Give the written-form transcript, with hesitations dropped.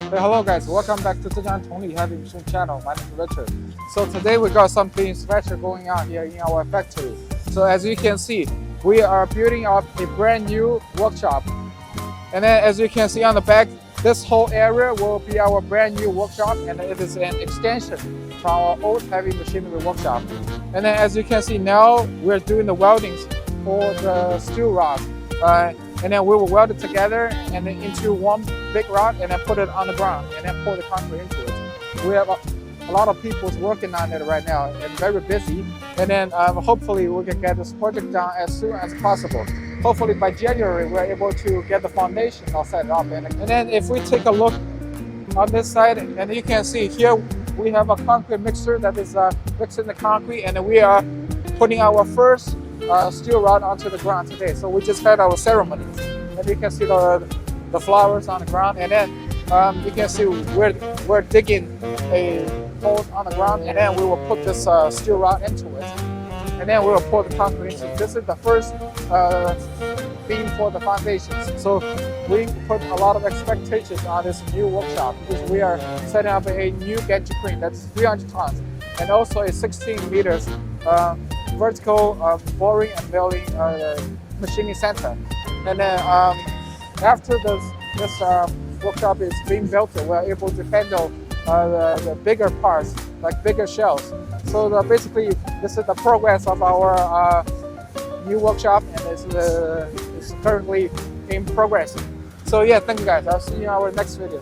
Hey, hello guys, welcome back to Zhejiang Tongli Heavy Machine channel. My name is Richard. So today we got something special going on here in our factory. So as you can see, we are building up a brand new workshop. And then as you can see on the back, this whole area will be our brand new workshop, and it is an extension from our old heavy machinery workshop. And then as you can see now, we're doing the weldings for the steel rods. And then we will weld it together and then into one big rod and then put it on the ground and then pour the concrete into it. We have a lot of people working on it right now and very busy. And then hopefully we can get this project done as soon as possible. Hopefully by January we're able to get the foundation all set up. And then if we take a look on this side, and you can see here we have a concrete mixer that is mixing the concrete, and we are putting our first steel rod onto the ground today. So we just had our ceremony, and you can see the flowers on the ground, and then you can see we're digging a hole on the ground, and then we will put this steel rod into it, and then we will pour the concrete into it. This is the first beam for the foundations. So we put a lot of expectations on this new workshop because we are setting up a new gantry crane that's 300 tons and also a 16 meters vertical boring and milling machining center. And then after this workshop is being built, we're able to handle the bigger parts, like bigger shells. So basically, this is the progress of our new workshop, and it's currently in progress. So yeah, thank you guys. I'll see you in our next video.